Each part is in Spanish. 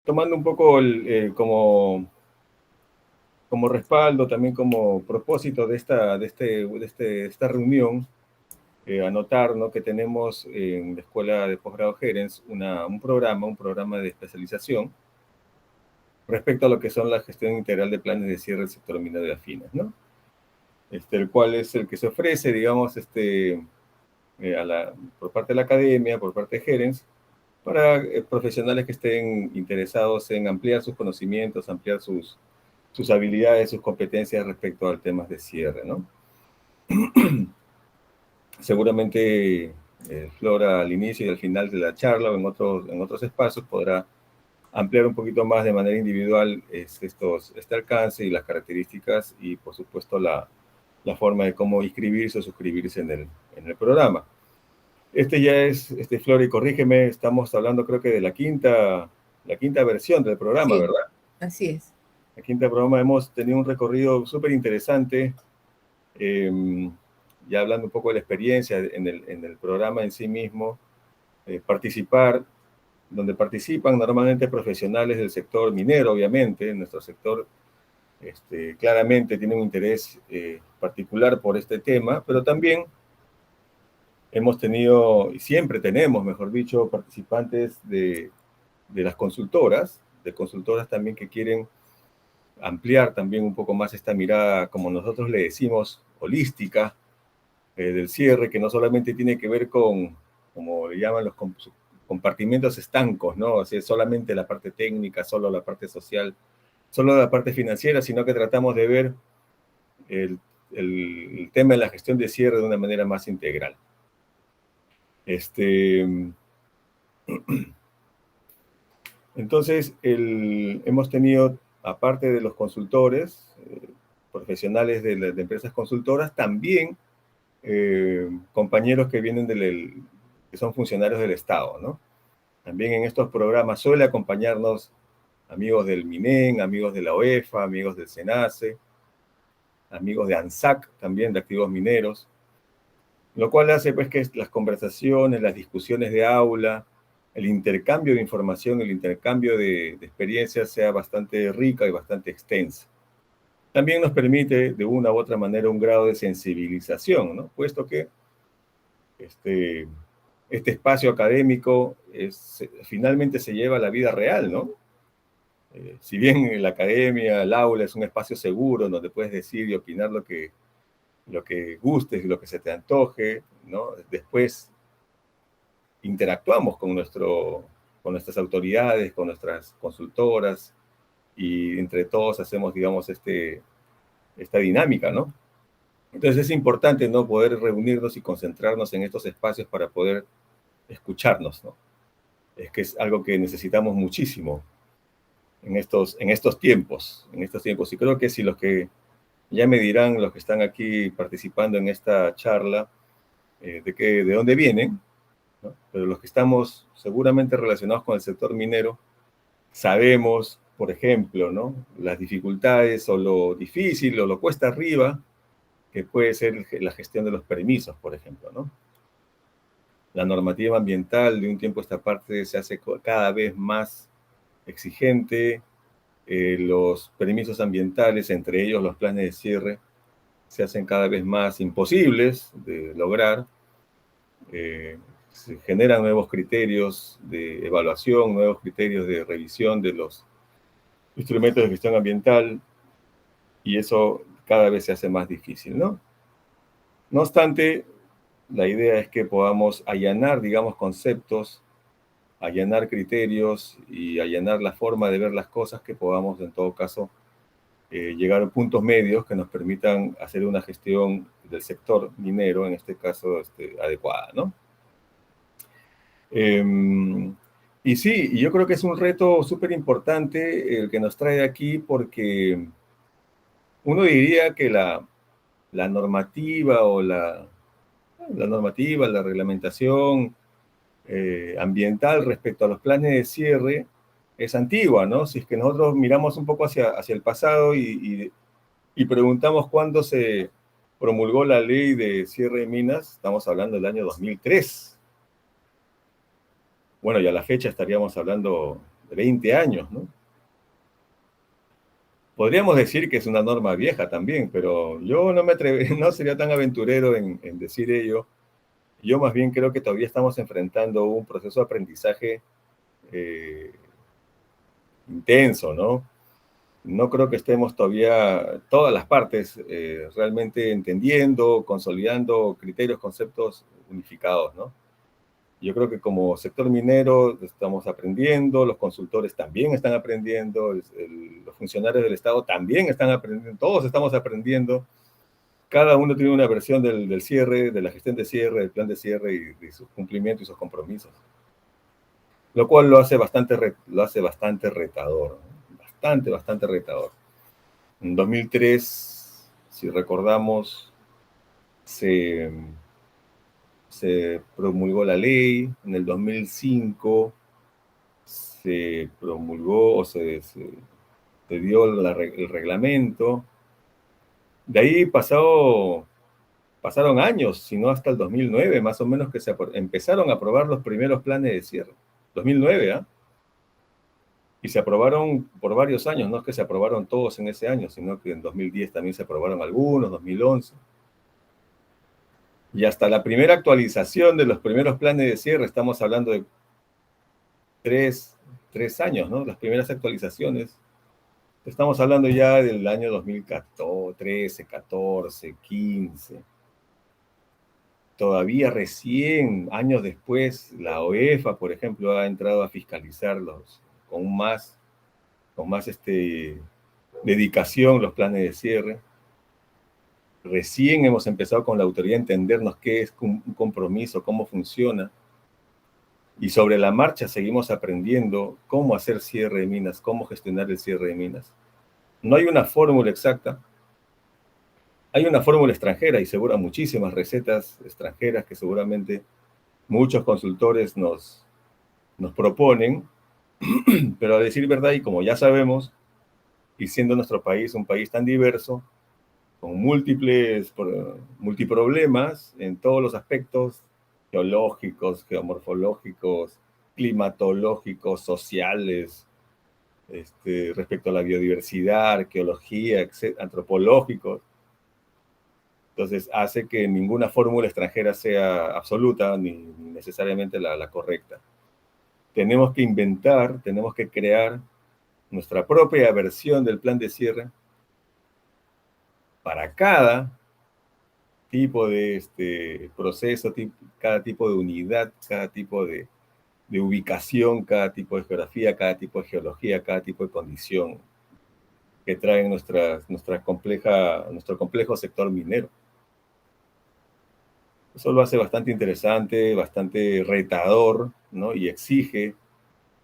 tomando un poco como respaldo, también como propósito de esta reunión, anotar, ¿no?, que tenemos en la Escuela de Posgrado Gerens un programa de especialización respecto a lo que son la gestión integral de planes de cierre del sector minero y afines, ¿no? El cual es el que se ofrece, digamos, por parte de la academia, por parte de Gerens, para profesionales que estén interesados en ampliar sus conocimientos, ampliar sus habilidades, sus competencias respecto a temas de cierre, ¿no? Seguramente Flora al inicio y al final de la charla o en otros espacios podrá ampliar un poquito más de manera individual este alcance y las características y, por supuesto, la forma de cómo inscribirse o suscribirse en el programa. Ya es, Flora, y corrígeme, estamos hablando creo que de la quinta versión del programa, Sí, ¿verdad? así es. La quinta programa hemos tenido un recorrido súper interesante, ya hablando un poco de la experiencia en el programa en sí mismo, donde participan normalmente profesionales del sector minero, obviamente. Nuestro sector claramente tiene un interés particular por este tema, pero también hemos tenido, y siempre tenemos, mejor dicho, participantes de las consultoras, también que quieren ampliar también un poco más esta mirada, como nosotros le decimos, holística, del cierre, que no solamente tiene que ver con, como le llaman, los compartimentos estancos, ¿no? O sea, solamente la parte técnica, solo la parte social, solo la parte financiera, sino que tratamos de ver el tema de la gestión de cierre de una manera más integral. Entonces, hemos tenido, aparte de los consultores, profesionales de empresas consultoras, también compañeros que vienen que son funcionarios del Estado, ¿no? También en estos programas suele acompañarnos amigos del MINEN, amigos de la OEFA, amigos del SENACE, amigos de ANSAC, también de activos mineros, lo cual hace pues que las conversaciones, las discusiones de aula, el intercambio de información, el intercambio de experiencias sea bastante rica y bastante extensa. También nos permite de una u otra manera un grado de sensibilización, ¿no? Puesto que este espacio académico finalmente se lleva a la vida real, ¿no? Si bien en la academia, el aula es un espacio seguro donde puedes decir y opinar lo que gustes y lo que se te antoje, ¿no? Después interactuamos con nuestras autoridades, con nuestras consultoras, y entre todos hacemos, digamos, esta dinámica, ¿no? Entonces es importante, ¿no?, poder reunirnos y concentrarnos en estos espacios para poder escucharnos, ¿no? Es que es algo que necesitamos muchísimo en estos tiempos. Y creo que si los que ya me dirán, los que están aquí participando en esta charla, de dónde vienen, ¿no? Pero los que estamos seguramente relacionados con el sector minero, sabemos, por ejemplo, ¿no?, las dificultades o lo difícil o lo cuesta arriba que puede ser la gestión de los permisos, por ejemplo, ¿no? La normativa ambiental de un tiempo a esta parte se hace cada vez más exigente, los permisos ambientales, entre ellos los planes de cierre, se hacen cada vez más imposibles de lograr. Se generan nuevos criterios de evaluación, nuevos criterios de revisión de los instrumentos de gestión ambiental, y eso cada vez se hace más difícil, ¿no? No obstante, la idea es que podamos allanar, digamos, conceptos, allanar criterios y allanar la forma de ver las cosas, que podamos, en todo caso, llegar a puntos medios que nos permitan hacer una gestión del sector minero, en este caso, adecuada, ¿no? Y sí, yo creo que es un reto súper importante el que nos trae aquí, porque uno diría que la normativa o la normativa, la reglamentación ambiental respecto a los planes de cierre es antigua, ¿no? Si es que nosotros miramos un poco hacia el pasado y preguntamos cuándo se promulgó la ley de cierre de minas, estamos hablando del año 2003. Bueno, y a la fecha estaríamos hablando de 20 años, ¿no? Podríamos decir que es una norma vieja también, pero yo no me no sería tan aventurero en decir ello. Yo más bien creo que todavía estamos enfrentando un proceso de aprendizaje eh, intenso, ¿no? No creo que estemos todavía todas las partes realmente entendiendo, consolidando criterios, conceptos unificados, ¿no? Yo creo que como sector minero estamos aprendiendo, los consultores también están aprendiendo, los funcionarios del Estado también están aprendiendo, todos estamos aprendiendo. Cada uno tiene una versión del cierre, de la gestión de cierre, del plan de cierre y de sus cumplimientos y sus compromisos. Lo cual lo hace bastante retador, ¿no? Bastante retador. En 2003, si recordamos, se promulgó la ley. En el 2005 se promulgó o se dio el reglamento. De ahí pasaron años, si no hasta el 2009, más o menos, que empezaron a aprobar los primeros planes de cierre. 2009, ¿ah? Y se aprobaron por varios años, no es que se aprobaron todos en ese año, sino que en 2010 también se aprobaron algunos, 2011. Y hasta la primera actualización de los primeros planes de cierre, estamos hablando de tres años, ¿no? Las primeras actualizaciones. Estamos hablando ya del año 2013, 14, 15. Todavía recién, años después, la OEFA, por ejemplo, ha entrado a fiscalizarlos con más dedicación los planes de cierre. Recién hemos empezado con la autoridad a entendernos qué es un compromiso, cómo funciona. Y sobre la marcha seguimos aprendiendo cómo hacer cierre de minas, cómo gestionar el cierre de minas. No hay una fórmula exacta. Hay una fórmula extranjera y seguro muchísimas recetas extranjeras que seguramente muchos consultores nos proponen, pero a decir verdad, y como ya sabemos, y siendo nuestro país un país tan diverso, con multiproblemas en todos los aspectos geológicos, geomorfológicos, climatológicos, sociales, respecto a la biodiversidad, arqueología, antropológicos. Entonces hace que ninguna fórmula extranjera sea absoluta ni necesariamente la correcta. Tenemos que inventar, tenemos que crear nuestra propia versión del plan de cierre para cada tipo de proceso, cada tipo de unidad, cada tipo de ubicación, cada tipo de geografía, cada tipo de geología, cada tipo de condición que trae nuestro complejo sector minero. Eso lo hace bastante interesante, bastante retador, ¿no? Y exige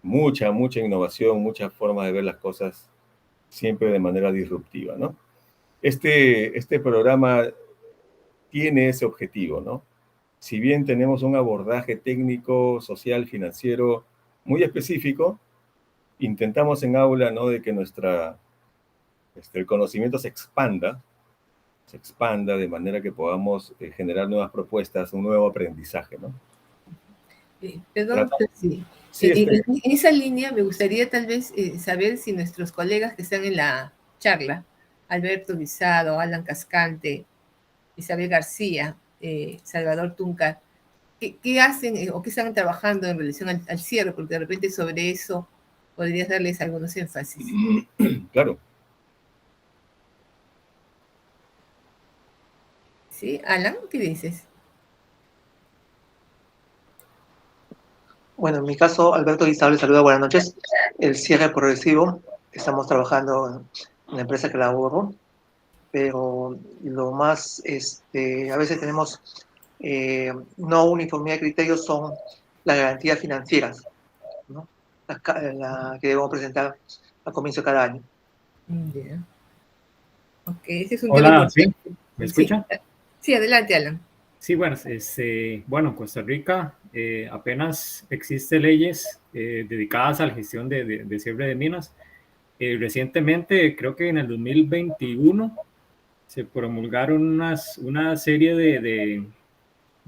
mucha innovación, muchas formas de ver las cosas siempre de manera disruptiva, ¿no? Este programa tiene ese objetivo, ¿no? Si bien tenemos un abordaje técnico, social, financiero muy específico, intentamos en aula, ¿no?, de que el conocimiento se expanda de manera que podamos generar nuevas propuestas, un nuevo aprendizaje, ¿no? Perdón, sí. Sí, en esa línea me gustaría tal vez saber si nuestros colegas que están en la charla, Alberto Guisado, Alan Cascante, Isabel García, Salvador Tunca, ¿qué hacen o qué están trabajando en relación al cierre? Porque de repente sobre eso podrías darles algunos énfasis. Claro. ¿Sí? Alan, ¿qué dices? Bueno, en mi caso, Alberto Guisado, saluda, buenas noches. El cierre progresivo, estamos trabajando en la empresa que laboro, pero lo más, a veces tenemos no uniformidad de criterios, son las garantías financieras, ¿no? La que debemos presentar a comienzo de cada año. Yeah. Ok, ese es un Hola, tema. ¿sí? ¿Me escuchan? Sí, adelante, Alan. Sí, bueno, en Costa Rica apenas existen leyes dedicadas a la gestión de cierre de minas. Recientemente, creo que en el 2021, se promulgaron una serie de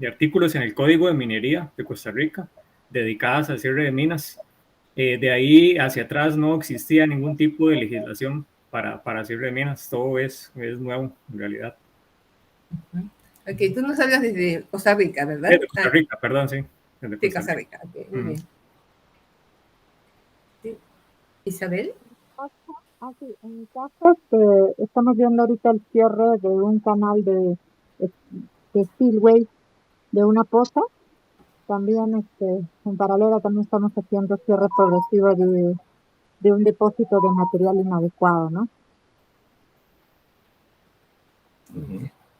artículos en el Código de Minería de Costa Rica dedicadas al cierre de minas. De ahí hacia atrás no existía ningún tipo de legislación para cierre de minas, todo es nuevo en realidad. Ok, tú nos hablas desde Costa Rica, ¿verdad? De Costa Rica, perdón, sí. De Costa Rica, ok, muy bien. Sí. ¿Isabel? Sí, en mi caso estamos viendo ahorita el cierre de un canal de spillway de una poza. También en paralelo también estamos haciendo cierre progresivo de un depósito de material inadecuado, ¿no?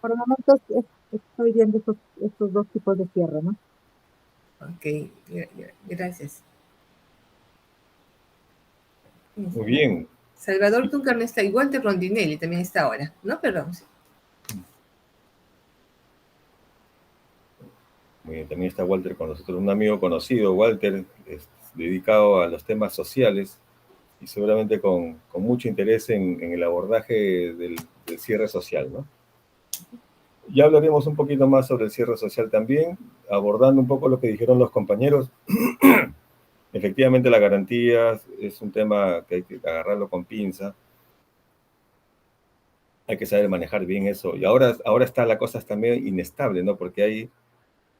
Por el momento estoy viendo estos dos tipos de cierre, ¿no? Ok, gracias. Muy bien. Salvador Tuncar no está, igual de Rondinelli también está ahora, ¿no? Perdón. Muy bien, también está Walter con nosotros, un amigo conocido, Walter, dedicado a los temas sociales y seguramente con mucho interés en el abordaje del cierre social, ¿no? Ya hablaremos un poquito más sobre el cierre social también, abordando un poco lo que dijeron los compañeros. Efectivamente, la garantía es un tema que hay que agarrarlo con pinza. Hay que saber manejar bien eso. Y ahora está la cosa también inestable, ¿no? Porque hay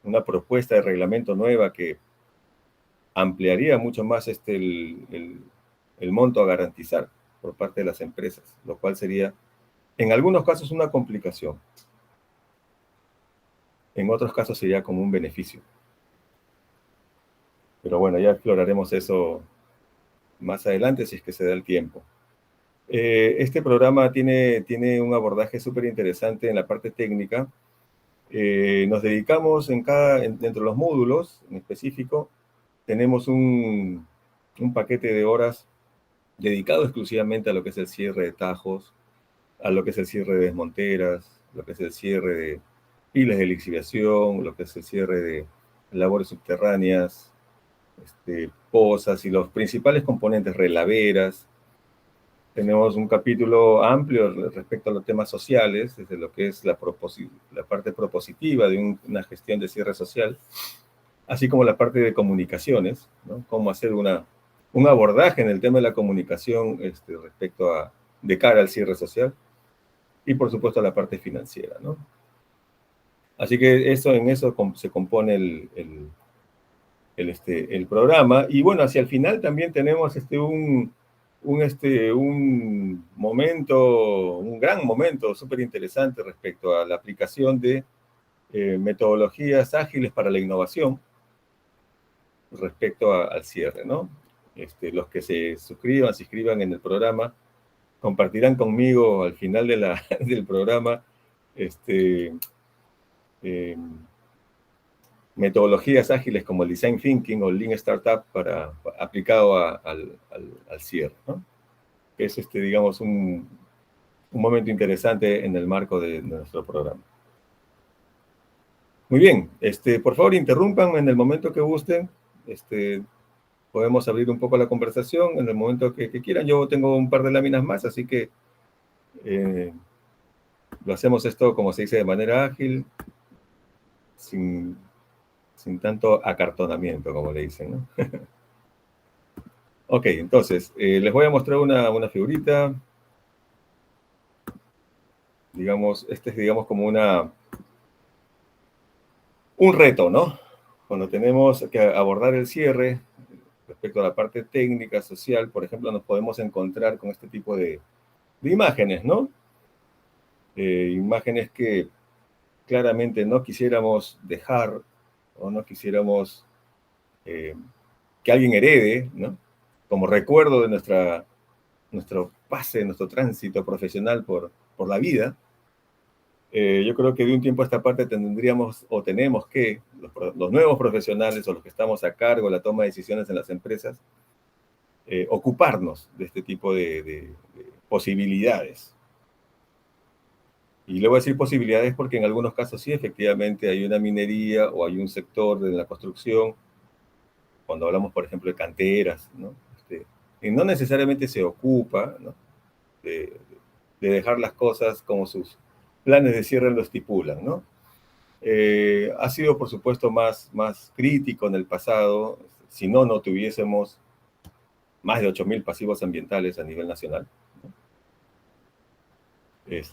una propuesta de reglamento nueva que ampliaría mucho más el monto a garantizar por parte de las empresas, lo cual sería, en algunos casos, una complicación. En otros casos sería como un beneficio. Pero bueno, ya exploraremos eso más adelante si es que se da el tiempo. Este programa tiene un abordaje súper interesante en la parte técnica. Nos dedicamos dentro de los módulos, en específico, tenemos un paquete de horas dedicado exclusivamente a lo que es el cierre de tajos, a lo que es el cierre de desmonteras, lo que es el cierre de pilas de lixiviación, lo que es el cierre de labores subterráneas, pozas y los principales componentes, relaveras. Tenemos un capítulo amplio respecto a los temas sociales, desde lo que es la parte propositiva de una gestión de cierre social, así como la parte de comunicaciones, ¿no? Cómo hacer un abordaje en el tema de la comunicación respecto de cara al cierre social, y por supuesto la parte financiera, ¿no? Así que en eso se compone el programa. Y bueno, hacia el final también tenemos un gran momento súper interesante respecto a la aplicación de metodologías ágiles para la innovación respecto al cierre, ¿no? Los que se inscriban en el programa, compartirán conmigo al final del programa metodologías ágiles como el Design Thinking o el Lean Startup aplicado al cierre, ¿no? Es, digamos, un momento interesante en el marco de nuestro programa. Muy bien, por favor interrumpan en el momento que gusten, podemos abrir un poco la conversación en el momento que quieran. Yo tengo un par de láminas más, así que lo hacemos esto, como se dice, de manera ágil, sin tanto acartonamiento, como le dicen, ¿no? Ok, entonces, les voy a mostrar una figurita. Digamos, es, digamos, como un reto, ¿no? Cuando tenemos que abordar el cierre, respecto a la parte técnica, social, por ejemplo, nos podemos encontrar con este tipo de imágenes, ¿no? Imágenes que claramente no quisiéramos dejar o no quisiéramos que alguien herede, ¿no? Como recuerdo de nuestro pase, nuestro tránsito profesional por la vida. Yo creo que de un tiempo a esta parte tendríamos o tenemos que, los nuevos profesionales o los que estamos a cargo de la toma de decisiones en las empresas, ocuparnos de este tipo de posibilidades. Y le voy a decir posibilidades porque en algunos casos sí, efectivamente, hay una minería o hay un sector de la construcción, cuando hablamos, por ejemplo, de canteras, ¿no? Y no necesariamente se ocupa, ¿no? de dejar las cosas como sus planes de cierre lo estipulan, ¿no? Ha sido, por supuesto, más crítico en el pasado. Si no tuviésemos más de 8.000 pasivos ambientales a nivel nacional.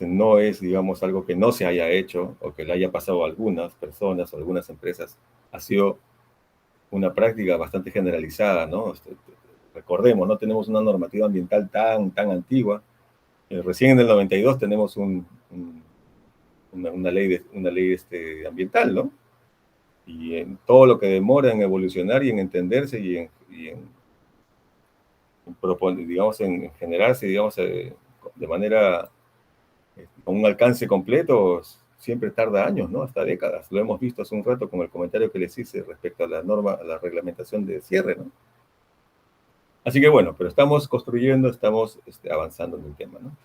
No es, digamos, algo que no se haya hecho o que le haya pasado a algunas personas o algunas empresas. Ha sido una práctica bastante generalizada, ¿no? Recordemos, no tenemos una normativa ambiental tan antigua. Recién en el 92 tenemos una ley ambiental, ¿no? Y en todo lo que demora en evolucionar y en entenderse y en proponer, digamos, en generarse, digamos, de manera con un alcance completo, siempre tarda años, ¿no? Hasta décadas. Lo hemos visto hace un rato con el comentario que les hice respecto a la norma, a la reglamentación de cierre, ¿no? Así que bueno, pero estamos construyendo, estamos avanzando en el tema, ¿no?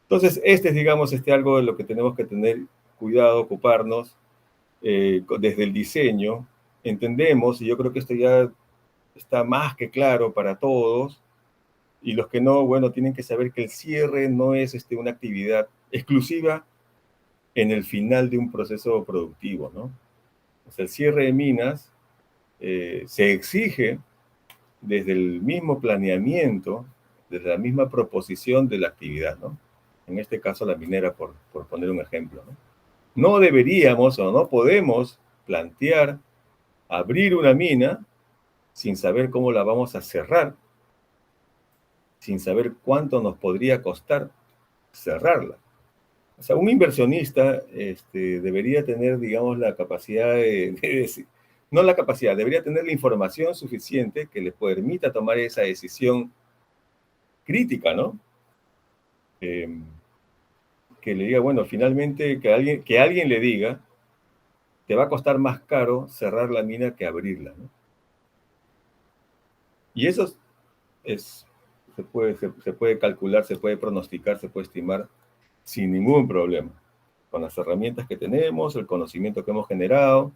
Entonces, es, digamos, algo de lo que tenemos que tener cuidado, ocuparnos, desde el diseño. Entendemos, y yo creo que esto ya está más que claro para todos, y los que no, bueno, tienen que saber que el cierre no es una actividad exclusiva en el final de un proceso productivo, ¿no? O sea, el cierre de minas se exige desde el mismo planeamiento, desde la misma proposición de la actividad, ¿no? En este caso, la minera, por poner un ejemplo, ¿no? No deberíamos o no podemos plantear abrir una mina sin saber cómo la vamos a cerrar, sin saber cuánto nos podría costar cerrarla. O sea, un inversionista debería tener, digamos, la capacidad de decir, no la capacidad, debería tener la información suficiente que le permita tomar esa decisión crítica, ¿no? Que le diga, bueno, finalmente, que alguien le diga, te va a costar más caro cerrar la mina que abrirla, ¿no? Y eso se puede calcular, se puede pronosticar, se puede estimar sin ningún problema, con las herramientas que tenemos, el conocimiento que hemos generado,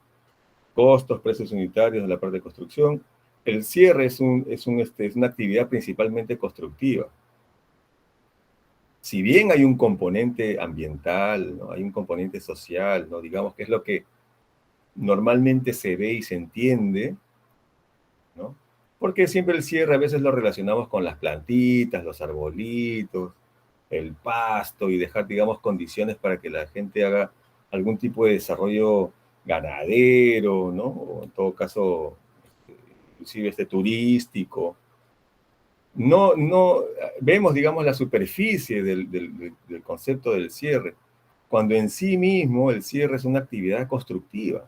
costos, precios unitarios de la parte de construcción. El cierre es una actividad principalmente constructiva. Si bien hay un componente ambiental, ¿no? Hay un componente social, ¿no? Digamos que es lo que normalmente se ve y se entiende, ¿no? Porque siempre el cierre a veces lo relacionamos con las plantitas, los arbolitos, el pasto y dejar, digamos, condiciones para que la gente haga algún tipo de desarrollo ganadero, ¿no? O en todo caso, inclusive turístico. No vemos, digamos, la superficie del concepto del cierre, cuando en sí mismo el cierre es una actividad constructiva.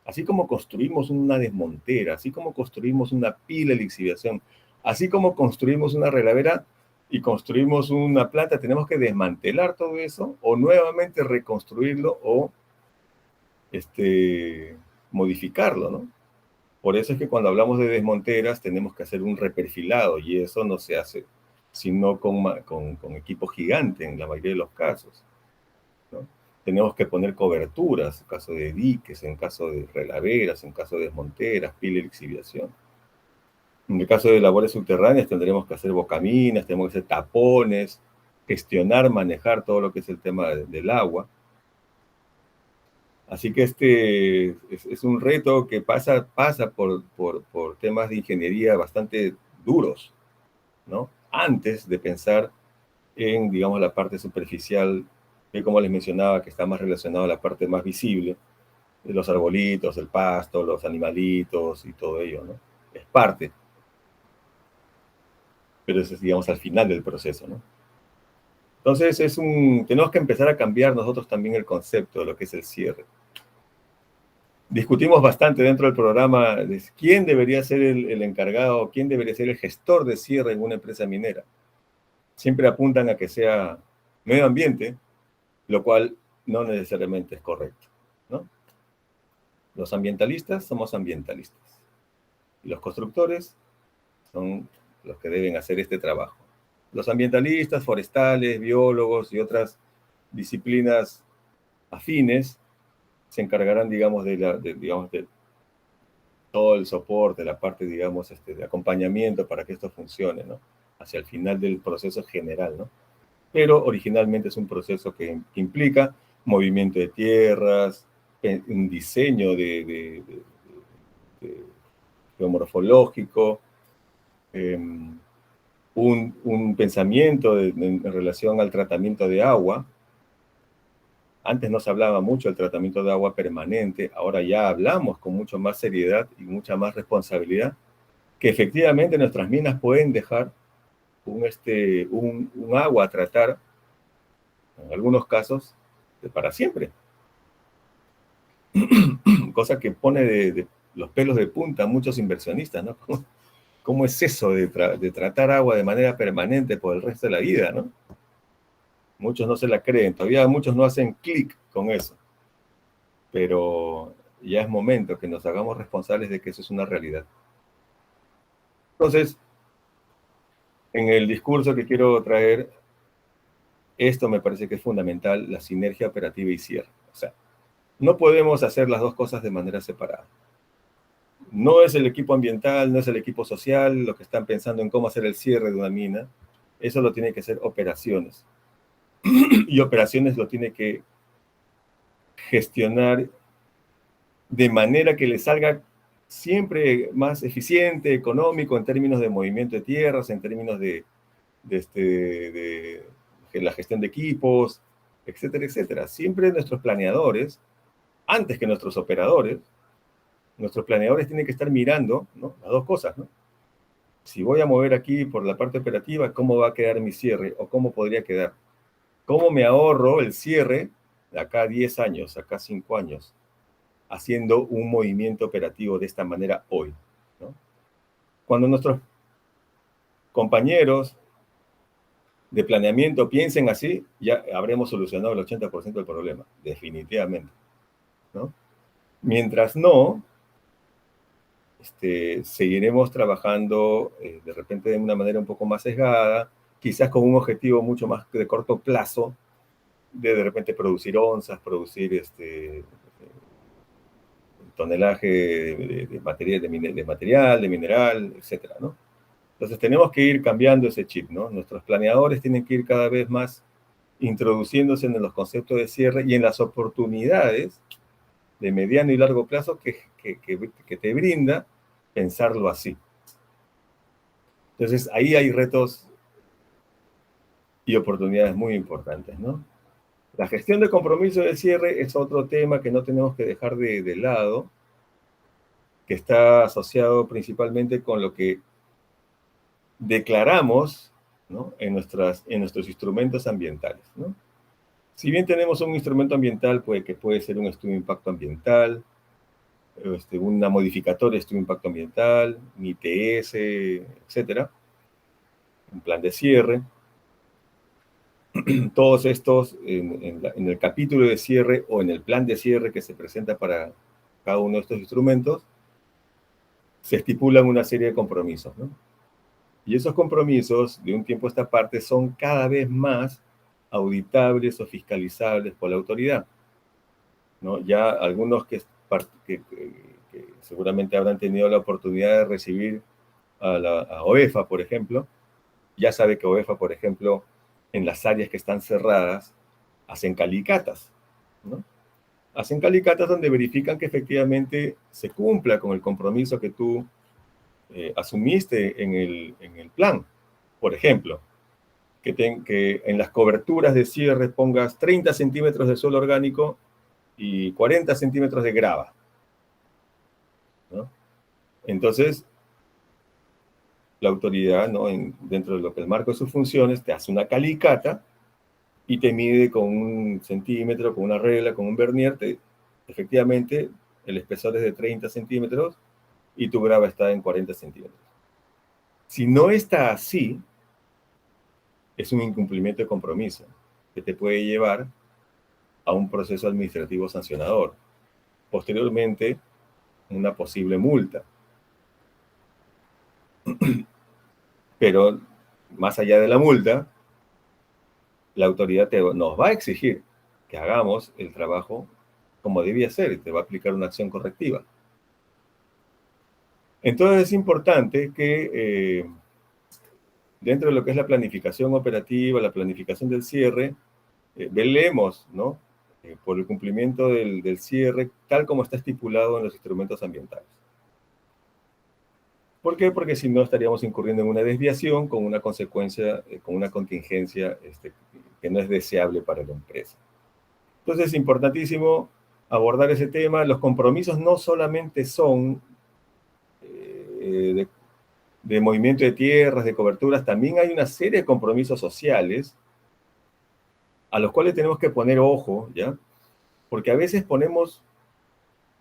Así como construimos una desmontera, así como construimos una pila de lixiviación, así como construimos una regadera y construimos una planta, tenemos que desmantelar todo eso o nuevamente reconstruirlo o modificarlo, ¿no? Por eso es que cuando hablamos de desmonteras tenemos que hacer un reperfilado y eso no se hace sino con equipo gigante en la mayoría de los casos, ¿no? Tenemos que poner coberturas, en caso de diques, en caso de relaveras, en caso de desmonteras, pila y lixiviación. En el caso de labores subterráneas tendremos que hacer bocaminas, tenemos que hacer tapones, gestionar, manejar todo lo que es el tema del agua. Así que es un reto que pasa por temas de ingeniería bastante duros, ¿no? Antes de pensar en, digamos, la parte superficial, que como les mencionaba, que está más relacionada a la parte más visible, de los arbolitos, el pasto, los animalitos y todo ello, ¿no? Es parte. Pero eso es, digamos, al final del proceso, ¿no? Entonces, tenemos que empezar a cambiar nosotros también el concepto de lo que es el cierre. Discutimos bastante dentro del programa de quién debería ser el encargado, quién debería ser el gestor de cierre en una empresa minera. Siempre apuntan a que sea medio ambiente, lo cual no necesariamente es correcto, ¿no? Los ambientalistas somos ambientalistas y los constructores son los que deben hacer este trabajo. Los ambientalistas, forestales, biólogos y otras disciplinas afines se encargarán, digamos, de todo el soporte, la parte, digamos, de acompañamiento para que esto funcione, ¿no? Hacia el final del proceso general, ¿no? Pero originalmente es un proceso que implica movimiento de tierras, un diseño geomorfológico, un pensamiento en relación al tratamiento de agua. Antes no se hablaba mucho del tratamiento de agua permanente, ahora ya hablamos con mucho más seriedad y mucha más responsabilidad, que efectivamente nuestras minas pueden dejar un agua a tratar, en algunos casos, para siempre. Cosa que pone de los pelos de punta a muchos inversionistas, ¿no? ¿Cómo es eso de tratar agua de manera permanente por el resto de la vida, ¿no? Muchos no se la creen, todavía muchos no hacen clic con eso. Pero ya es momento que nos hagamos responsables de que eso es una realidad. Entonces, en el discurso que quiero traer, esto me parece que es fundamental, la sinergia operativa y cierre. O sea, no podemos hacer las dos cosas de manera separada. No es el equipo ambiental, no es el equipo social, los que están pensando en cómo hacer el cierre de una mina. Eso lo tiene que hacer operaciones. Y operaciones lo tiene que gestionar de manera que le salga siempre más eficiente, económico, en términos de movimiento de tierras, en términos de la gestión de equipos, etcétera, etcétera. Siempre nuestros planeadores, antes que nuestros operadores tienen que estar mirando, ¿no?, las dos cosas, ¿no? Si voy a mover aquí por la parte operativa, ¿cómo va a quedar mi cierre? ¿O cómo podría quedar? ¿Cómo me ahorro el cierre de acá 10 años, acá 5 años, haciendo un movimiento operativo de esta manera hoy, ¿no? Cuando nuestros compañeros de planeamiento piensen así, ya habremos solucionado el 80% del problema, definitivamente, ¿no? Mientras no, seguiremos trabajando de repente de una manera un poco más sesgada, quizás con un objetivo mucho más de corto plazo, de repente producir onzas, producir tonelaje de material, de mineral, etcétera, ¿no? Entonces tenemos que ir cambiando ese chip, ¿no? Nuestros planeadores tienen que ir cada vez más introduciéndose en los conceptos de cierre y en las oportunidades de mediano y largo plazo que te brinda pensarlo así. Entonces ahí hay retos y oportunidades muy importantes, ¿no? La gestión de compromiso de cierre es otro tema que no tenemos que dejar de lado, que está asociado principalmente con lo que declaramos, ¿no?, en nuestros instrumentos ambientales, ¿no? Si bien tenemos un instrumento ambiental, que puede ser un estudio de impacto ambiental, una modificatoria de estudio de impacto ambiental, un ITS, etcétera, un plan de cierre. Todos estos, en el capítulo de cierre o en el plan de cierre que se presenta para cada uno de estos instrumentos, se estipulan una serie de compromisos, ¿no? Y esos compromisos, de un tiempo a esta parte, son cada vez más auditables o fiscalizables por la autoridad, ¿no? Ya algunos que seguramente habrán tenido la oportunidad de recibir a OEFA, por ejemplo, ya sabe que OEFA, por ejemplo, en las áreas que están cerradas, hacen calicatas, ¿no? Hacen calicatas donde verifican que efectivamente se cumpla con el compromiso que tú asumiste en el plan. Por ejemplo, que en las coberturas de cierre pongas 30 centímetros de suelo orgánico y 40 centímetros de grava, ¿no? Entonces, la autoridad, ¿no?, dentro de lo que el marco de sus funciones, te hace una calicata y te mide con un centímetro, con una regla, con un vernier, efectivamente el espesor es de 30 centímetros y tu grava está en 40 centímetros. Si no está así, es un incumplimiento de compromiso que te puede llevar a un proceso administrativo sancionador. Posteriormente, una posible multa. Pero, más allá de la multa, la autoridad nos va a exigir que hagamos el trabajo como debía ser y te va a aplicar una acción correctiva. Entonces es importante que dentro de lo que es la planificación operativa, la planificación del cierre, velemos, ¿no?, por el cumplimiento del cierre tal como está estipulado en los instrumentos ambientales. ¿Por qué? Porque si no estaríamos incurriendo en una desviación con una consecuencia, con una contingencia que no es deseable para la empresa. Entonces es importantísimo abordar ese tema. Los compromisos no solamente son de movimiento de tierras, de coberturas, también hay una serie de compromisos sociales a los cuales tenemos que poner ojo, ¿ya? Porque a veces ponemos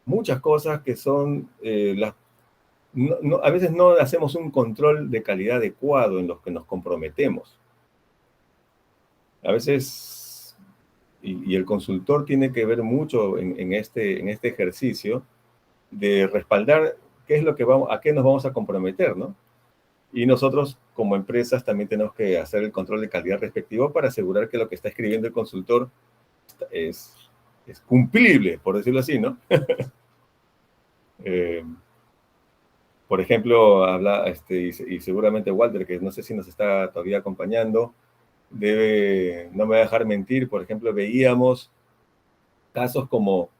muchas cosas que son a veces no hacemos un control de calidad adecuado en los que nos comprometemos. A veces, y el consultor tiene que ver mucho en este ejercicio de respaldar qué es lo que a qué nos vamos a comprometer, ¿no? Y nosotros, como empresas, también tenemos que hacer el control de calidad respectivo para asegurar que lo que está escribiendo el consultor es cumplible, por decirlo así, ¿no? Por ejemplo, y seguramente Walter, que no sé si nos está todavía acompañando, no me va a dejar mentir. Por ejemplo, veíamos casos como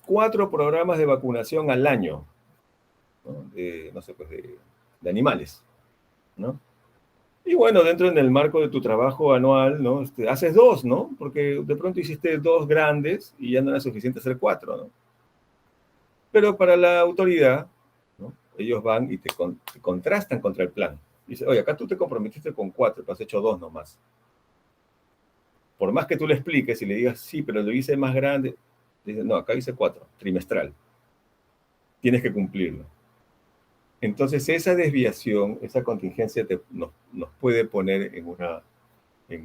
4 programas de vacunación al año, ¿no? De animales, ¿no? Y bueno, dentro en el marco de tu trabajo anual, ¿no? Haces 2, ¿no? Porque de pronto hiciste 2 grandes y ya no era suficiente hacer 4, ¿no? Pero para la autoridad, ¿no? Ellos van y te contrastan contra el plan. Dice, oye, acá tú te comprometiste con 4, pero has hecho 2 nomás. Por más que tú le expliques y le digas, sí, pero lo hice más grande, dice, no, acá hice 4, trimestral. Tienes que cumplirlo. Entonces, esa desviación, esa contingencia nos puede poner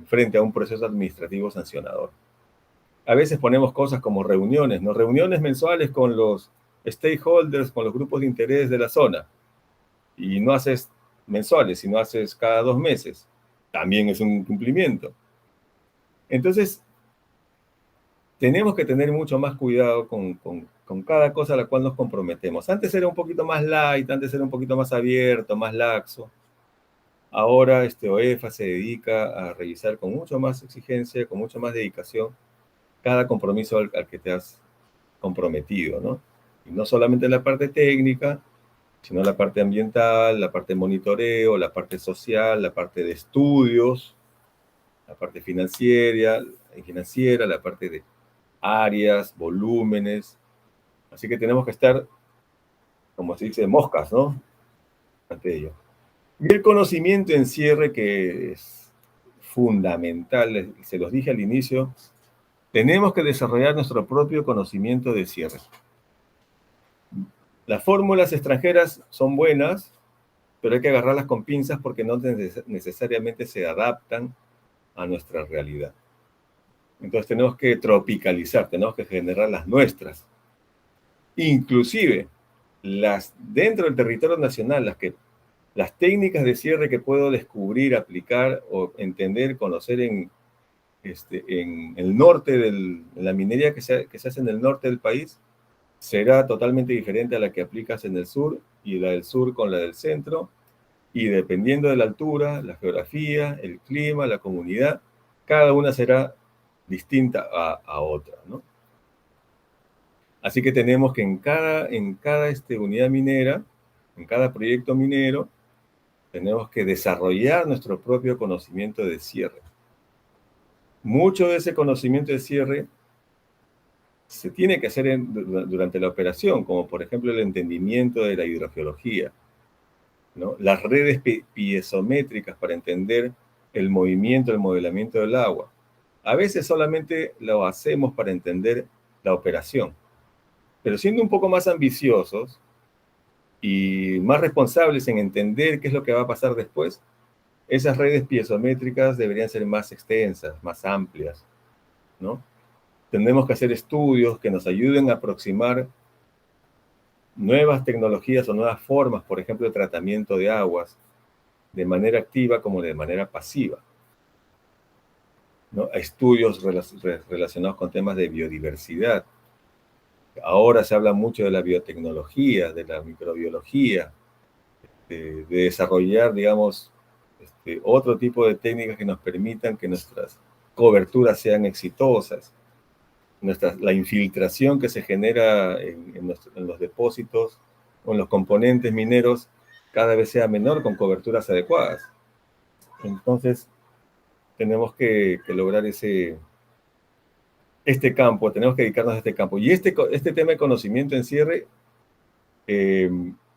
frente a un proceso administrativo sancionador. A veces ponemos cosas como reuniones, ¿no? Reuniones mensuales con los stakeholders, con los grupos de interés de la zona. Y no haces mensuales, sino haces cada 2 meses. También es un incumplimiento. Entonces, tenemos que tener mucho más cuidado con cada cosa a la cual nos comprometemos. Antes era un poquito más light, antes era un poquito más abierto, más laxo. Ahora OEFA se dedica a revisar con mucho más exigencia, con mucha más dedicación, cada compromiso al que te has comprometido, ¿no? Y no solamente la parte técnica, sino la parte ambiental, la parte de monitoreo, la parte social, la parte de estudios, la parte financiera, la parte de áreas, volúmenes. Así que tenemos que estar, como se dice, moscas, ¿no? Ante ello. Y el conocimiento en cierre, que es fundamental, se los dije al inicio, tenemos que desarrollar nuestro propio conocimiento de cierre. Las fórmulas extranjeras son buenas, pero hay que agarrarlas con pinzas porque no necesariamente se adaptan a nuestra realidad. Entonces tenemos que tropicalizar, tenemos que generar las nuestras. Inclusive, dentro del territorio nacional, las técnicas de cierre que puedo descubrir, aplicar o entender, conocer en el norte, en la minería que se hace en el norte del país, será totalmente diferente a la que aplicas en el sur, y la del sur con la del centro, y dependiendo de la altura, la geografía, el clima, la comunidad, cada una será distinta a otra, ¿no? Así que tenemos que en cada unidad minera, en cada proyecto minero, tenemos que desarrollar nuestro propio conocimiento de cierre. Mucho de ese conocimiento de cierre se tiene que hacer durante la operación, como por ejemplo el entendimiento de la hidrogeología, ¿no? Las redes piezométricas para entender el movimiento, el modelamiento del agua. A veces solamente lo hacemos para entender la operación, pero siendo un poco más ambiciosos y más responsables en entender qué es lo que va a pasar después, esas redes piezométricas deberían ser más extensas, más amplias, ¿no? Tenemos que hacer estudios que nos ayuden a aproximar nuevas tecnologías o nuevas formas, por ejemplo, de tratamiento de aguas, de manera activa como de manera pasiva, ¿no? Estudios relacionados con temas de biodiversidad. Ahora se habla mucho de la biotecnología, de la microbiología, de desarrollar, digamos, otro tipo de técnicas que nos permitan que nuestras coberturas sean exitosas. la infiltración que se genera en los depósitos o en los componentes mineros cada vez sea menor con coberturas adecuadas. Entonces, tenemos que lograr este campo, tenemos que dedicarnos a este campo. Y este tema de conocimiento en cierre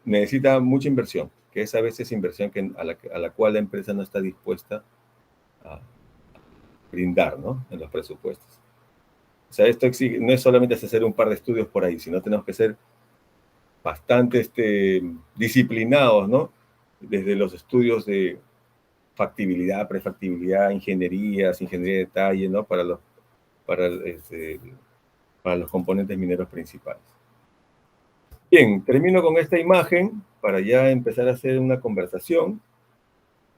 necesita mucha inversión, que es a veces inversión a la cual la empresa no está dispuesta a brindar, ¿no? En los presupuestos. O sea, esto no es solamente hacer un par de estudios por ahí, sino tenemos que ser bastante disciplinados, ¿no? Desde los estudios de factibilidad, prefactibilidad, ingeniería de detalle, ¿no? Para los componentes mineros principales. Bien, termino con esta imagen para ya empezar a hacer una conversación.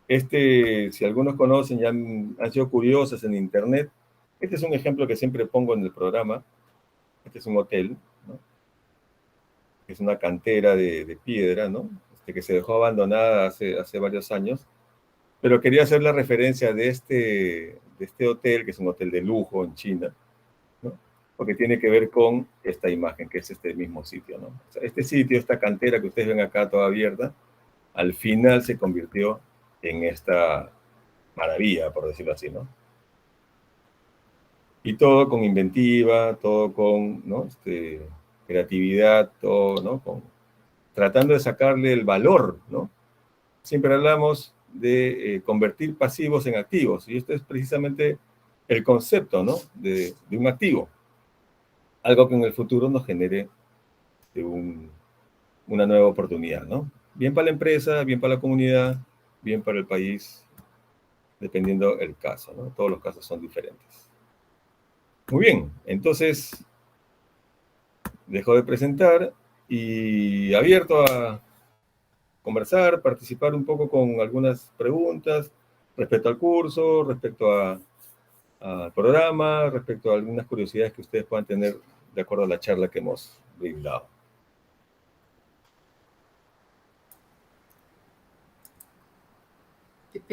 Si algunos conocen, ya han sido curiosos en internet, este es un ejemplo que siempre pongo en el programa. Este es un hotel, ¿no? Es una cantera de piedra, ¿no? Que se dejó abandonada hace varios años. Pero quería hacer la referencia de este hotel, que es un hotel de lujo en China, ¿no? Porque tiene que ver con esta imagen, que es este mismo sitio, ¿no? O sea, este sitio, esta cantera que ustedes ven acá toda abierta, al final se convirtió en esta maravilla, por decirlo así, ¿no? Y todo con inventiva, todo con, ¿no? Creatividad, todo, ¿no? Tratando de sacarle el valor, ¿no? Siempre hablamos de convertir pasivos en activos, y esto es precisamente el concepto, ¿no? de un activo. Algo que en el futuro nos genere una nueva oportunidad, ¿no? Bien para la empresa, bien para la comunidad, bien para el país, dependiendo el caso, ¿no? Todos los casos son diferentes. Muy bien, entonces dejo de presentar y abierto a conversar, participar un poco con algunas preguntas respecto al curso, respecto al programa, respecto a algunas curiosidades que ustedes puedan tener de acuerdo a la charla que hemos brindado.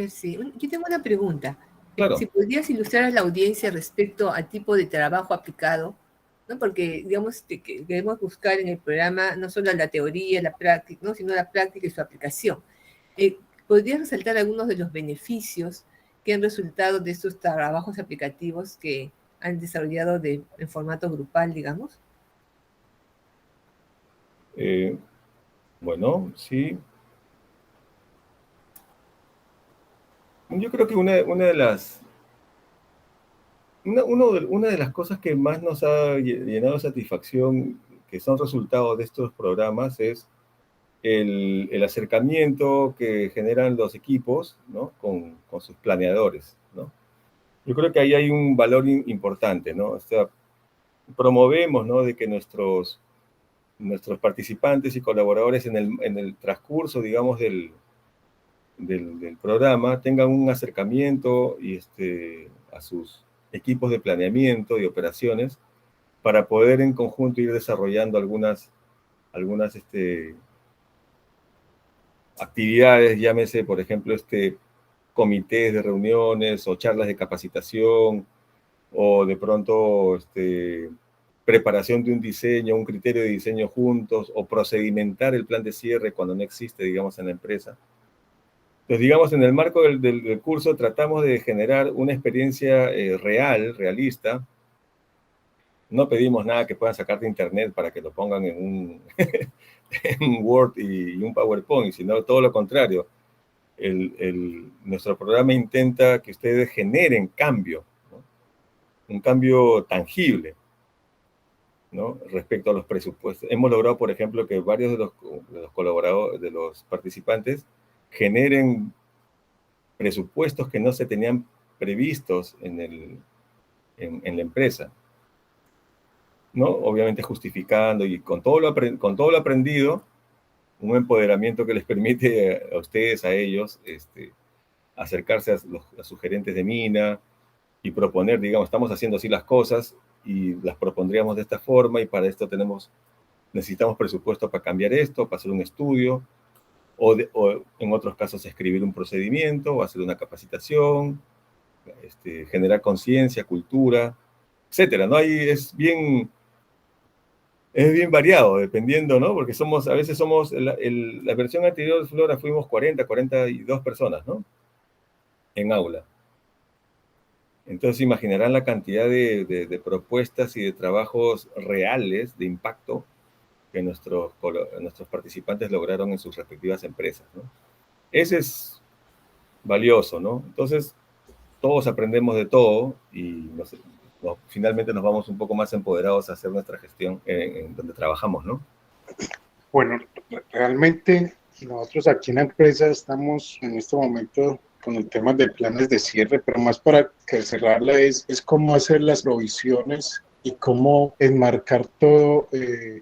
Sí, yo tengo una pregunta. Claro. Si podrías ilustrar a la audiencia respecto al tipo de trabajo aplicado, ¿no? Porque, digamos, que queremos buscar en el programa no solo la teoría, la práctica, ¿no? Sino la práctica y su aplicación. ¿Podrías resaltar algunos de los beneficios que han resultado de estos trabajos aplicativos que han desarrollado en formato grupal, digamos? Bueno, sí. Yo creo que una de las cosas que más nos ha llenado de satisfacción, que son resultados de estos programas, es el acercamiento que generan los equipos, ¿no? con sus planeadores, ¿no? Yo creo que ahí hay un valor importante, ¿no? O sea, promovemos, ¿no? de que nuestros participantes y colaboradores en el transcurso, digamos, del programa tengan un acercamiento a sus equipos de planeamiento y operaciones para poder en conjunto ir desarrollando algunas actividades, llámese, por ejemplo, comités de reuniones o charlas de capacitación, o de pronto preparación de un diseño, un criterio de diseño juntos, o procedimentar el plan de cierre cuando no existe, digamos, en la empresa. Entonces, digamos, en el marco del curso tratamos de generar una experiencia realista. No pedimos nada que puedan sacar de internet para que lo pongan en un Word y un PowerPoint, sino todo lo contrario. Nuestro programa intenta que ustedes generen cambio, ¿no? Un cambio tangible, ¿no? Respecto a los presupuestos. Hemos logrado, por ejemplo, que varios de los colaboradores, de los participantes, generen presupuestos que no se tenían previstos en la empresa, ¿no? Obviamente justificando y con todo lo aprendido, un empoderamiento que les permite a ustedes, a ellos, acercarse a sus gerentes de mina y proponer, digamos, estamos haciendo así las cosas y las propondríamos de esta forma, y para esto necesitamos presupuesto para cambiar esto, para hacer un estudio, o en otros casos escribir un procedimiento, o hacer una capacitación, generar conciencia, cultura, etcétera, ¿no? Ahí es bien variado, dependiendo, ¿no? Porque a veces somos, la versión anterior de Flora fuimos 42 personas, ¿no? En aula. Entonces imaginarán la cantidad de propuestas y de trabajos reales de impacto que nuestros participantes lograron en sus respectivas empresas, ¿no? Ese es valioso, ¿no? Entonces, todos aprendemos de todo y finalmente nos vamos un poco más empoderados a hacer nuestra gestión en donde trabajamos, ¿no? Bueno, realmente nosotros aquí en la empresa estamos en este momento con el tema de planes de cierre, pero más para que cerrarla es cómo hacer las provisiones y cómo enmarcar todo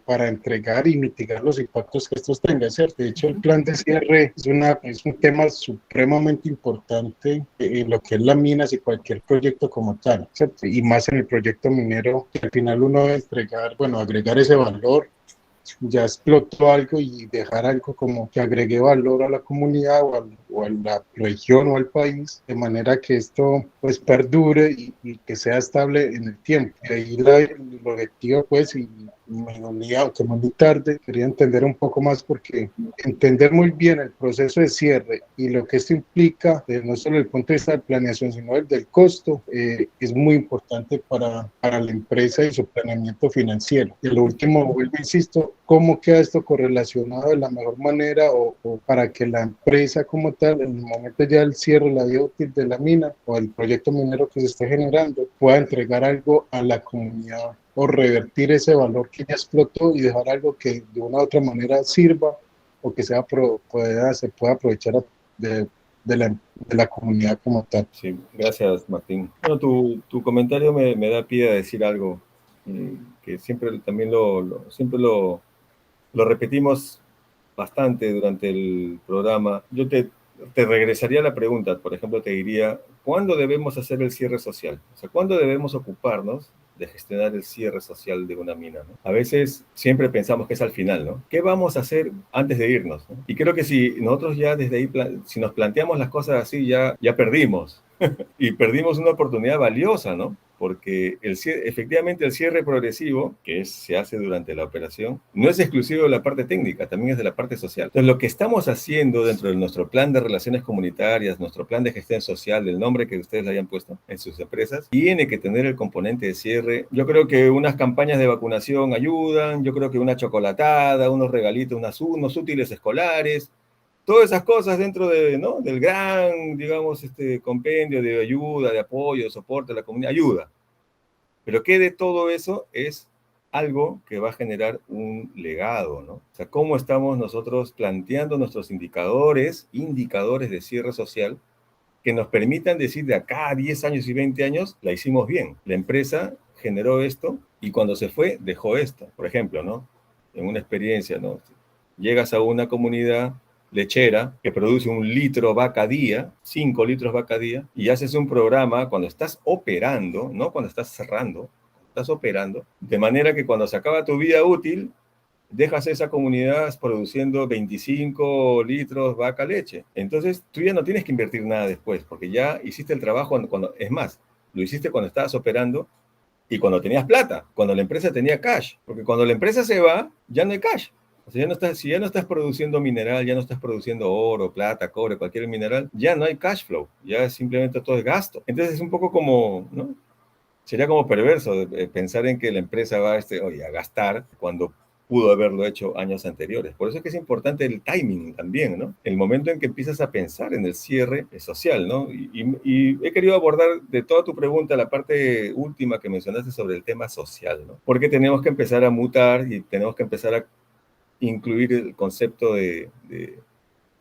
para entregar y mitigar los impactos que estos tengan, ¿cierto? De hecho, el plan de cierre es un tema supremamente importante en lo que es las minas y cualquier proyecto como tal, ¿cierto? Y más en el proyecto minero, que al final uno debe entregar, bueno, agregar ese valor. Ya explotó algo y dejar algo como que agregue valor a la comunidad o a la región o al país, de manera que esto pues perdure y que sea estable en el tiempo. Y ahí el objetivo pues, y me unía, aunque muy tarde, quería entender un poco más porque entender muy bien el proceso de cierre y lo que esto implica, no solo desde el punto de vista de planeación, sino el del costo, es muy importante para la empresa y su planeamiento financiero. Y lo último, vuelvo, insisto, cómo queda esto correlacionado de la mejor manera o para que la empresa como tal, en el momento ya del cierre, la vida útil de la mina o el proyecto minero que se esté generando, pueda entregar algo a la comunidad o revertir ese valor que ya explotó y dejar algo que de una u otra manera sirva o que se pueda aprovechar de la comunidad como tal. Sí, gracias, Martín. Bueno, tu comentario me da pie a decir algo que siempre también siempre lo repetimos bastante durante el programa. Yo te regresaría a la pregunta, por ejemplo, te diría, ¿cuándo debemos hacer el cierre social? O sea, ¿cuándo debemos ocuparnos de gestionar el cierre social de una mina, ¿no? A veces siempre pensamos que es al final, ¿no? ¿Qué vamos a hacer antes de irnos, ¿no? Y creo que si nosotros ya desde ahí, si nos planteamos las cosas así, ya perdimos. Y perdimos una oportunidad valiosa, ¿no? Porque efectivamente el cierre progresivo, que se hace durante la operación, no es exclusivo de la parte técnica, también es de la parte social. Entonces, lo que estamos haciendo dentro de nuestro plan de relaciones comunitarias, nuestro plan de gestión social, del nombre que ustedes le hayan puesto en sus empresas, tiene que tener el componente de cierre. Yo creo que unas campañas de vacunación ayudan, yo creo que una chocolatada, unos regalitos, unos útiles escolares, todas esas cosas dentro ¿no? del gran, digamos, compendio de ayuda, de apoyo, de soporte a la comunidad, ayuda. Pero ¿qué de todo eso es algo que va a generar un legado, ¿no? O sea, ¿cómo estamos nosotros planteando nuestros indicadores de cierre social que nos permitan decir de acá a 10 años y 20 años, la hicimos bien? La empresa generó esto y cuando se fue, dejó esto. Por ejemplo, ¿no? En una experiencia, ¿no? Llegas a una comunidad lechera que produce 1 litro vaca día, 5 litros vaca día, y haces un programa cuando estás operando, no cuando estás cerrando, estás operando, de manera que cuando se acaba tu vida útil, dejas esa comunidad produciendo 25 litros vaca leche. Entonces, tú ya no tienes que invertir nada después, porque ya hiciste el trabajo es más, lo hiciste cuando estabas operando y cuando tenías plata, cuando la empresa tenía cash, porque cuando la empresa se va, ya no hay cash. O sea, si ya no estás produciendo mineral, ya no estás produciendo oro, plata, cobre, cualquier mineral, ya no hay cash flow, ya simplemente todo es gasto. Entonces es un poco como, ¿no? Sería como perverso pensar en que la empresa va a gastar cuando pudo haberlo hecho años anteriores. Por eso es que es importante el timing también, ¿no? El momento en que empiezas a pensar en el cierre social, ¿no? Y he querido abordar de toda tu pregunta la parte última que mencionaste sobre el tema social, ¿no? Porque tenemos que empezar a mutar y tenemos que empezar a incluir el concepto de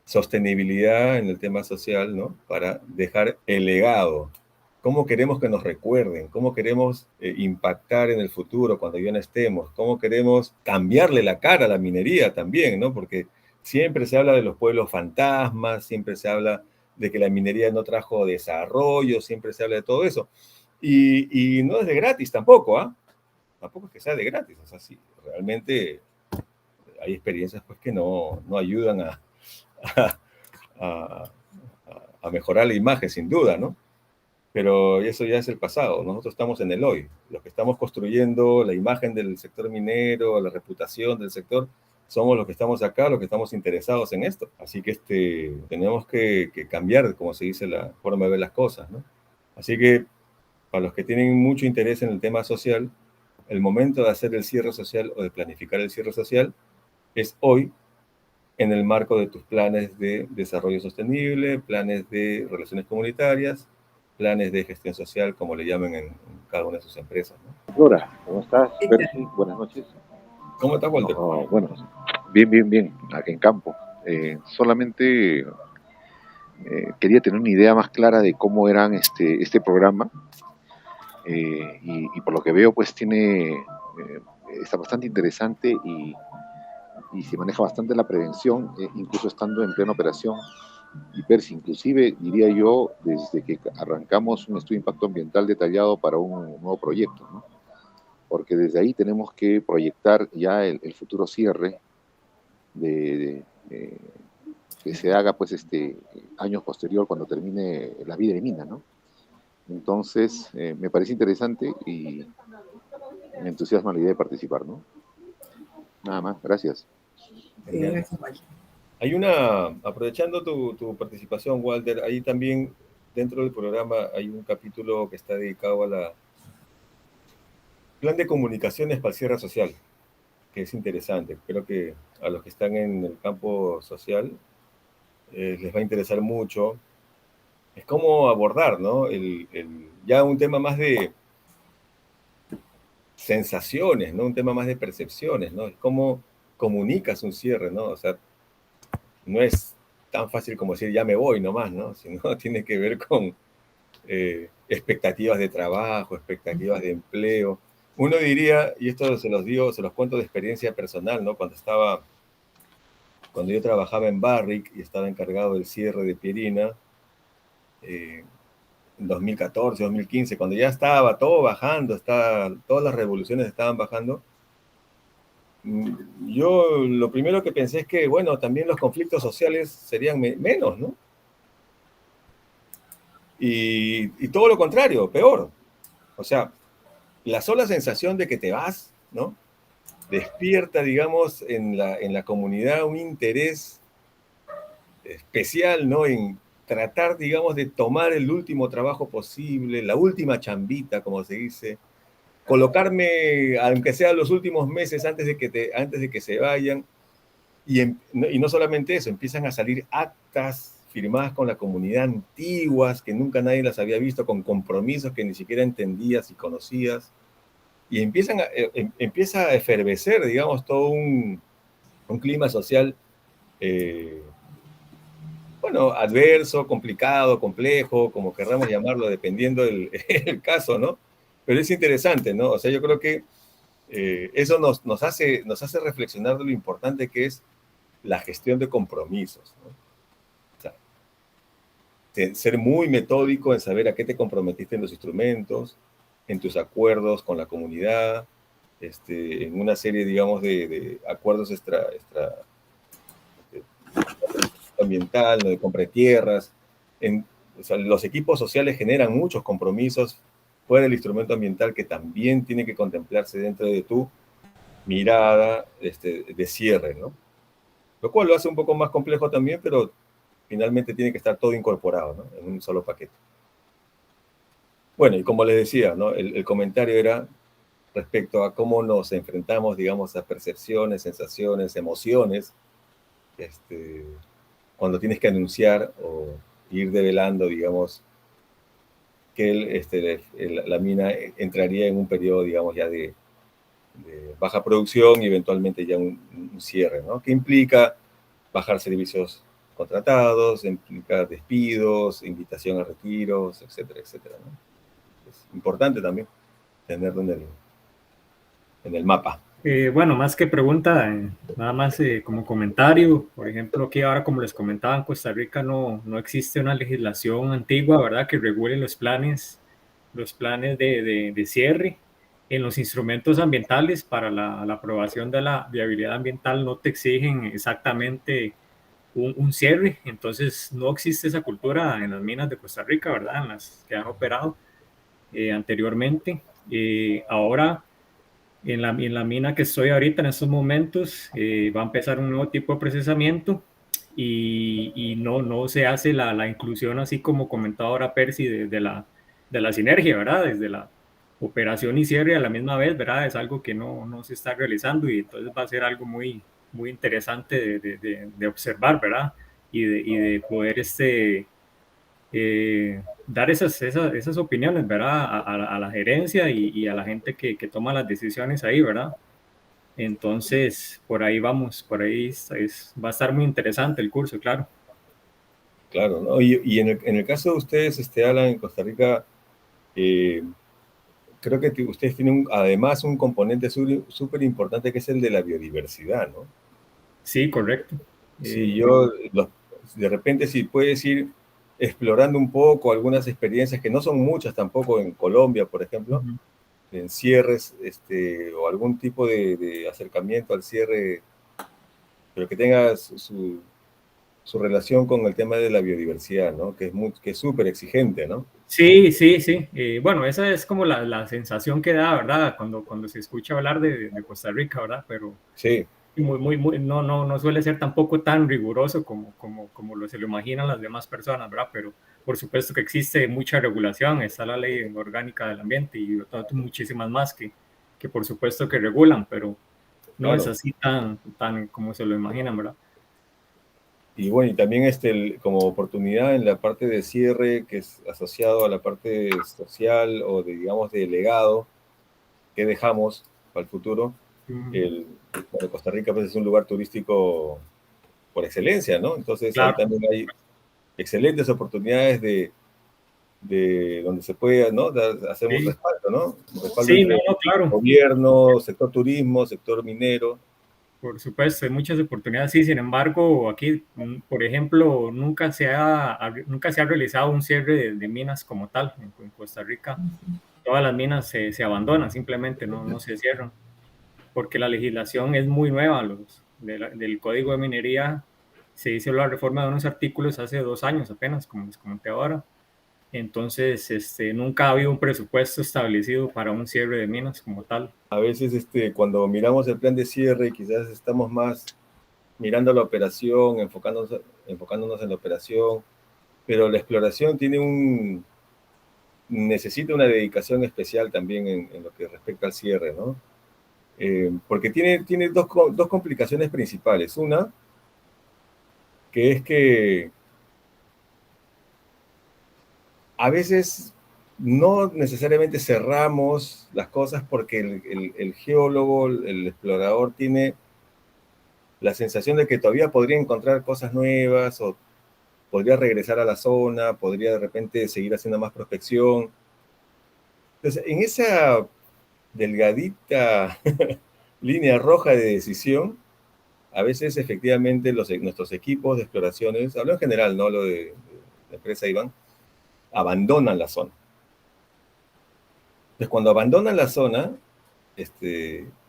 sostenibilidad en el tema social, ¿no? Para dejar el legado. ¿Cómo queremos que nos recuerden? ¿Cómo queremos impactar en el futuro cuando ya no estemos? ¿Cómo queremos cambiarle la cara a la minería también, ¿no? Porque siempre se habla de los pueblos fantasmas, siempre se habla de que la minería no trajo desarrollo, siempre se habla de todo eso. Y no es de gratis tampoco, ¿ah? Tampoco es que sea de gratis. O sea, sí, realmente hay experiencias pues que no ayudan a mejorar la imagen, sin duda, ¿no? pero eso ya es el pasado. Nosotros estamos en el hoy. Los que estamos construyendo la imagen del sector minero, la reputación del sector, somos los que estamos acá, los que estamos interesados en esto. Así que tenemos que cambiar, como se dice, la forma de ver las cosas, ¿no? Así que para los que tienen mucho interés en el tema social, el momento de hacer el cierre social o de planificar el cierre social es hoy, en el marco de tus planes de desarrollo sostenible, planes de relaciones comunitarias, planes de gestión social, como le llaman en cada una de sus empresas, ¿no? Flora, ¿cómo estás? Percy, buenas noches. ¿Cómo estás, Walter? Bueno, bien, aquí en campo. Solamente quería tener una idea más clara de cómo eran este programa, y por lo que veo, pues está bastante interesante y se maneja bastante la prevención, incluso estando en plena operación. Y Percy, inclusive diría yo, desde que arrancamos un estudio de impacto ambiental detallado para un nuevo proyecto, ¿no? Porque desde ahí tenemos que proyectar ya el futuro cierre que se haga pues años posterior, cuando termine la vida de mina, ¿no? Entonces me parece interesante y me entusiasma la idea de participar, ¿no? Nada más, gracias. Gracias, Walter. Hay aprovechando tu participación, Walter, ahí también dentro del programa hay un capítulo que está dedicado a la plan de comunicaciones para el cierre social, que es interesante. Creo que a los que están en el campo social les va a interesar mucho. Es cómo abordar, ¿no? Ya un tema más de sensaciones, ¿no? Un tema más de percepciones, ¿no? Es cómo comunicas un cierre, ¿no? O sea, no es tan fácil como decir ya me voy nomás, ¿no? Sino tiene que ver con expectativas de trabajo, expectativas de empleo. Uno diría, y esto se los cuento de experiencia personal, ¿no? Cuando yo trabajaba en Barrick y estaba encargado del cierre de Pierina, en 2014, 2015, cuando ya estaba todo bajando, todas las revoluciones estaban bajando, yo lo primero que pensé es que, bueno, también los conflictos sociales serían menos, ¿no? Y todo lo contrario, peor. O sea, la sola sensación de que te vas, ¿no? Despierta, digamos, en la comunidad un interés especial, ¿no? En tratar, digamos, de tomar el último trabajo posible, la última chambita, como se dice, colocarme, aunque sea los últimos meses antes de que se vayan, y no solamente eso, empiezan a salir actas firmadas con la comunidad antiguas, que nunca nadie las había visto, con compromisos que ni siquiera entendías y conocías, y empieza a efervecer, digamos, todo un clima social, bueno, adverso, complicado, complejo, como querramos llamarlo, dependiendo el caso, ¿no? Pero es interesante, ¿no? O sea, yo creo que eso nos hace reflexionar de lo importante que es la gestión de compromisos, ¿no? O sea, ser muy metódico en saber a qué te comprometiste en los instrumentos, en tus acuerdos con la comunidad, en una serie, digamos, de acuerdos ambiental, ¿no? De compra de tierras. O sea, los equipos sociales generan muchos compromisos fuera del instrumento ambiental que también tiene que contemplarse dentro de tu mirada de cierre, ¿no? Lo cual lo hace un poco más complejo también, pero finalmente tiene que estar todo incorporado, ¿no? En un solo paquete. Bueno, y como les decía, ¿no? El comentario era respecto a cómo nos enfrentamos, digamos, a percepciones, sensaciones, emociones, cuando tienes que anunciar o ir develando, digamos, que la mina entraría en un periodo, digamos, ya de baja producción y eventualmente ya un cierre, ¿no? Que implica bajar servicios contratados, implica despidos, invitación a retiros, etcétera, etcétera, ¿no? Es importante también tenerlo en el mapa. Bueno, más que pregunta, nada más como comentario. Por ejemplo, aquí ahora, como les comentaba, en Costa Rica no existe una legislación antigua, ¿verdad?, que regule los planes de cierre. En los instrumentos ambientales para la aprobación de la viabilidad ambiental no te exigen exactamente un cierre, entonces no existe esa cultura en las minas de Costa Rica, ¿verdad? En las que han operado anteriormente. Ahora, en la mina que estoy ahorita en estos momentos, va a empezar un nuevo tipo de procesamiento y no se hace la inclusión así como comentaba ahora Percy de la sinergia, ¿verdad? Desde la operación y cierre a la misma vez, ¿verdad? Es algo que no se está realizando y entonces va a ser algo muy interesante de observar, ¿verdad? Y de poder dar esas opiniones, ¿verdad? A la gerencia y a la gente que toma las decisiones ahí, ¿verdad? Entonces, por ahí vamos, por ahí va a estar muy interesante el curso, claro. Claro, ¿no? Y en el caso de ustedes, Alan, en Costa Rica, eh, creo que ustedes tienen además un componente súper importante que es el de la biodiversidad, ¿no? Sí, correcto. Sí, de repente si puedes ir explorando un poco algunas experiencias que no son muchas tampoco en Colombia, por ejemplo, Ujú. en cierres, o algún tipo de acercamiento al cierre, pero que tenga su relación con el tema de la biodiversidad, ¿no? Que es súper exigente, ¿no? Sí, sí, sí. Bueno, esa es como la sensación que da, ¿verdad? Cuando se escucha hablar de Costa Rica, ¿verdad? Pero Sí, no suele ser tampoco tan riguroso se lo imaginan las demás personas, ¿verdad? Pero por supuesto que existe mucha regulación, está la ley orgánica del ambiente y muchísimas más que por supuesto que regulan, pero no es claro. así tan como se lo imaginan, ¿verdad? Y bueno, y también como oportunidad en la parte de cierre, que es asociado a la parte social o digamos, de legado que dejamos para el futuro. Ujú. Bueno, Costa Rica pues, es un lugar turístico por excelencia, ¿no? Entonces ahí Claro. también hay excelentes oportunidades de donde se puede, ¿no? Hacer un Sí, respaldo, ¿no? Un respaldo sí, entre claro. gobierno, sector turismo, sector minero. Por supuesto, hay muchas oportunidades, sí, sin embargo, aquí, por ejemplo, nunca se ha realizado un cierre de minas como tal en Costa Rica. Todas las minas se abandonan, simplemente no se cierran, porque la legislación es muy nueva. Del Código de Minería se hizo la reforma de unos artículos hace 2 años apenas, como les comenté ahora. Entonces, nunca ha habido un presupuesto establecido para un cierre de minas como tal. A veces cuando miramos el plan de cierre, quizás estamos más mirando la operación, enfocándonos en la operación, pero la exploración necesita una dedicación especial también en lo que respecta al cierre, ¿no? Porque tiene dos complicaciones principales. Una, que es que a veces no necesariamente cerramos las cosas porque el geólogo, el explorador tiene la sensación de que todavía podría encontrar cosas nuevas o podría regresar a la zona, podría de repente seguir haciendo más prospección. Entonces, en esa delgadita línea roja de decisión, a veces efectivamente nuestros equipos de exploraciones, hablo en general, no lo de la empresa Iván, abandonan la zona. Entonces, cuando abandonan la zona,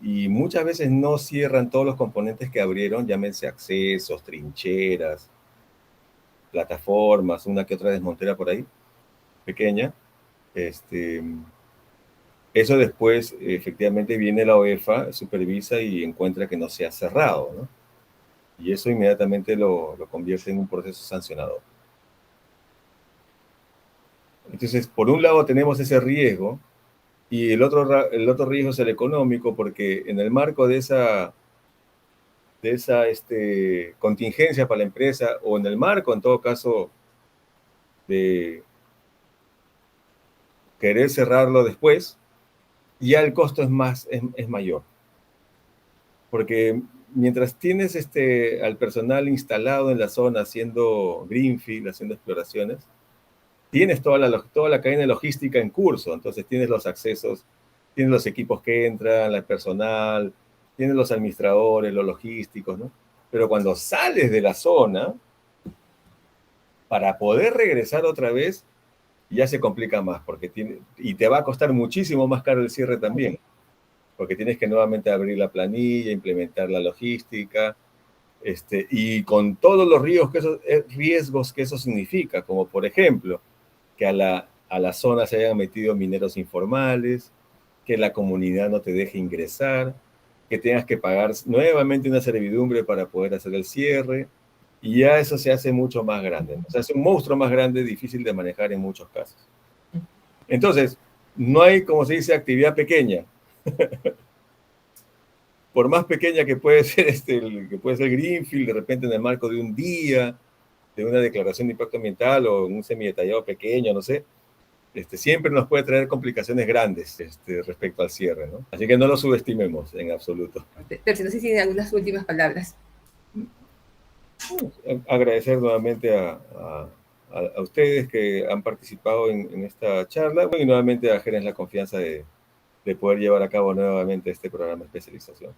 y muchas veces no cierran todos los componentes que abrieron, llámense accesos, trincheras, plataformas, una que otra desmontera por ahí, pequeña, eso después efectivamente viene la OEFA, supervisa y encuentra que no se ha cerrado, ¿no? Y eso inmediatamente lo convierte en un proceso sancionador. Entonces, por un lado tenemos ese riesgo y el otro riesgo es el económico, porque en el marco de esa contingencia para la empresa, o en el marco, en todo caso, de querer cerrarlo después, ya el costo es mayor. Porque mientras tienes al personal instalado en la zona haciendo greenfield, haciendo exploraciones, tienes toda la cadena logística en curso. Entonces tienes los accesos, tienes los equipos que entran, el personal, tienes los administradores, los logísticos, ¿no? Pero cuando sales de la zona, para poder regresar otra vez, ya se complica más, y te va a costar muchísimo más caro el cierre también, porque tienes que nuevamente abrir la planilla, implementar la logística, y con todos los riesgos que eso significa, como por ejemplo, que a la zona se hayan metido mineros informales, que la comunidad no te deje ingresar, que tengas que pagar nuevamente una servidumbre para poder hacer el cierre, y ya eso se hace mucho más grande, ¿no? Se hace un monstruo más grande, difícil de manejar en muchos casos. Entonces, no hay, como se dice, actividad pequeña. Por más pequeña que puede ser que puede ser Greenfield, de repente en el marco de un día, de una declaración de impacto ambiental o un semidetallado pequeño, no sé, siempre nos puede traer complicaciones grandes respecto al cierre, ¿no? Así que no lo subestimemos en absoluto. Pero no sé si tiene algunas últimas palabras. Agradecer nuevamente a ustedes que han participado en esta charla y nuevamente a Gerencia la confianza de poder llevar a cabo nuevamente este programa de especialización.